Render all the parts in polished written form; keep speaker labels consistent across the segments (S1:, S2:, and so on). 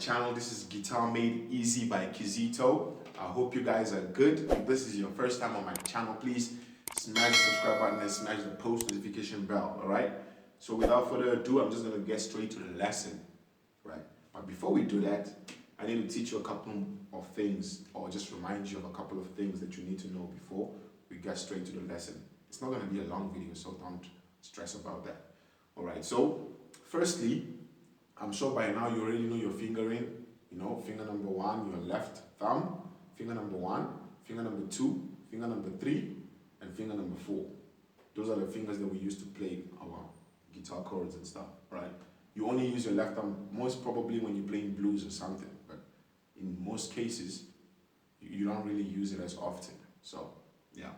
S1: channel. This is Guitar Made Easy by Kizito. I hope you guys are good. If this is your first time on my channel, please smash the subscribe button and smash the post notification bell, alright? So without further ado, I'm just going to get straight to the lesson, right? But before we do that, I need to teach you a couple of things, or just remind you of a couple of things that you need to know before we get straight to the lesson. It's not going to be a long video, so don't stress about that. Alright, so firstly, I'm sure by now you already know your fingering. You know, finger number 1, your left thumb, finger number 1, finger number 2, finger number 3, and finger number 4. Those are the fingers that we use to play our guitar chords and stuff, right? You only use your left thumb most probably when you're playing blues or something, but in most cases, you don't really use it as often. So, yeah.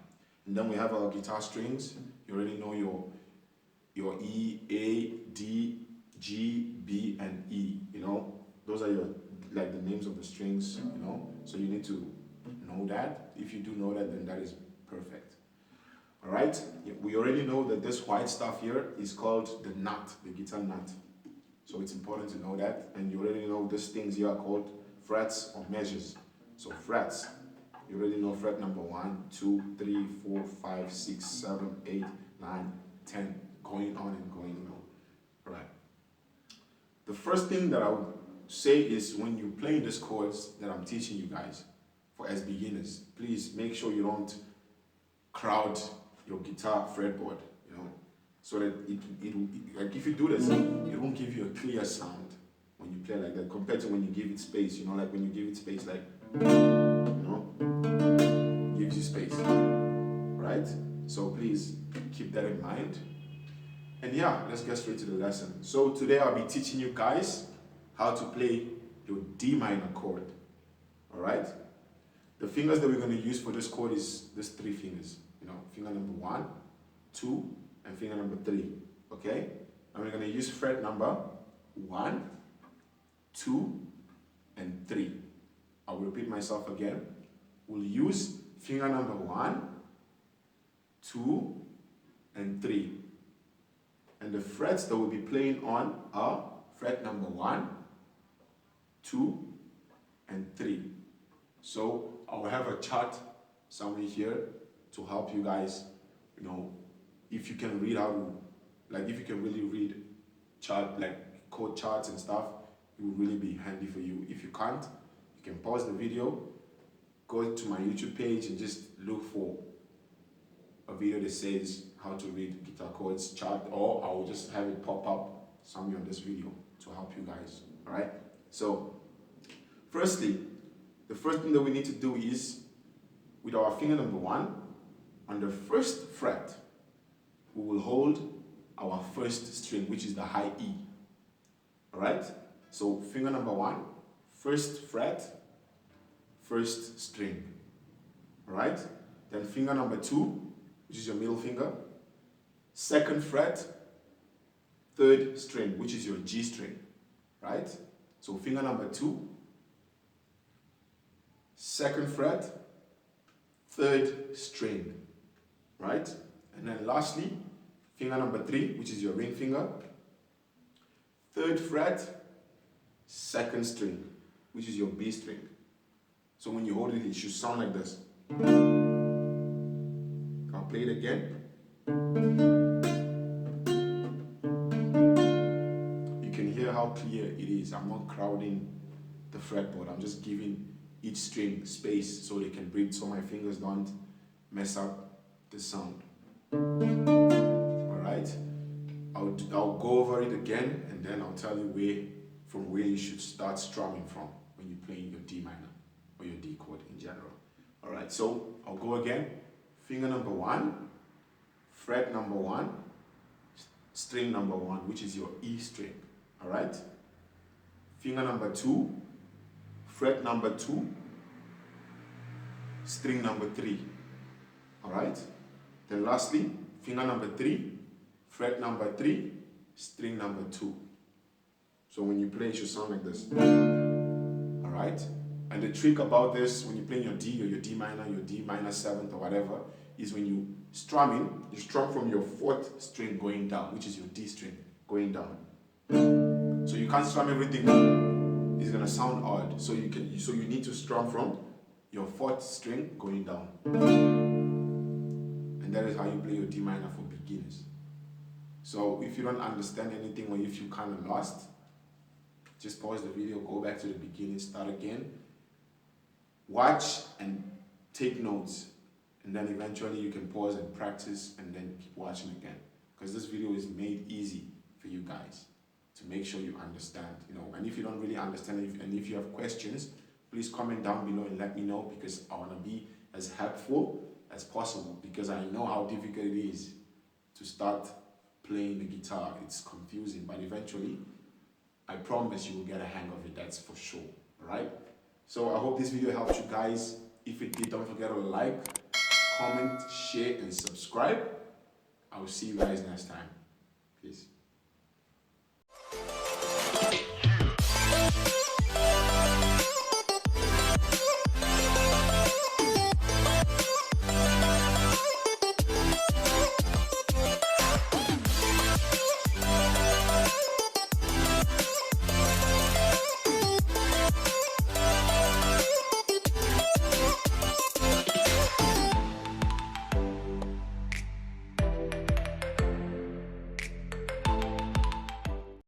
S1: And then we have our guitar strings. You already know your E, A, D, G, B, and E, you know? Those are your, like the names of the strings, you know? So you need to know that. If you do know that, then that is perfect. All right? We already know that this white stuff here is called the nut, the guitar nut. So it's important to know that. And you already know these things here are called frets or measures. So frets, you already know fret number 1, 2, 3, 4, 5, 6, 7, 8, 9, 10, going on and going on. All right. The first thing that I would say is when you're playing these chords that I'm teaching you guys for as beginners, please make sure you don't crowd your guitar fretboard, you know, so that like if you do this, it won't give you a clear sound when you play like that compared to when you give it space, you know, like when you give it space, like, you know, gives you space, right? So please keep that in mind. And yeah, let's get straight to the lesson. So today I'll be teaching you guys how to play your D minor chord, all right? The fingers that we're going to use for this chord is these 3 fingers, you know, finger number 1, 2, and finger number 3, okay? And we're going to use fret number 1, 2, and 3. I'll repeat myself again. We'll use finger number 1, 2, and 3. And the frets that we'll be playing on are fret number 1, 2, and 3. So I'll have a chart somewhere here to help you guys, you know, if you can read how to, like if you can really read chart, like chord charts and stuff, it will really be handy for you. If you can't, you can pause the video, go to my YouTube page and just look for a video that says how to read guitar chords chart, or I'll just have it pop up somewhere on this video to help you guys, all right? So, firstly, the first thing that we need to do is, with our finger number 1, on the first fret, we will hold our first string, which is the high E, all right? So, finger number 1, first fret, first string, all right? Then finger number 2, which is your middle finger, second fret, third string, which is your G string, right? So finger number 2, second fret, third string, right? And then lastly, finger number 3, which is your ring finger, third fret, second string, which is your B string. So when you hold it, it should sound like this. I'll play it again. You can hear how clear it is. I'm not crowding the fretboard. I'm just giving each string space so they can breathe, so my fingers don't mess up the sound. Alright? I'll go over it again and then I'll tell you from where you should start strumming from when you're playing your D minor or your D chord in general. Alright, so I'll go again. Finger number 1, fret number 1, string number 1, which is your E string, all right? Finger number 2, fret number 2, string number 3, all right? Then lastly, finger number 3, fret number 3, string number 2. So when you play, it should sound like this, all right? And the trick about this, when you play your D or your D minor 7th or whatever, is when you strumming, you strum from your 4th string going down, which is your D string going down. So you can't strum everything. It's gonna sound odd. So you need to strum from your fourth string going down. And that is how you play your D minor for beginners. So if you don't understand anything or if you kind of lost, just pause the video, go back to the beginning, start again, watch and take notes, and then eventually you can pause and practice and then keep watching again. Because this video is made easy for you guys to make sure you understand, and if you don't really understand and if you have questions, please comment down below and let me know, because I want to be as helpful as possible, because I know how difficult it is to start playing the guitar. It's confusing, but eventually I promise you will get a hang of it, that's for sure. Alright? So I hope this video helped you guys. If it did, don't forget to like, comment, share, and subscribe. I will see you guys next time. Peace.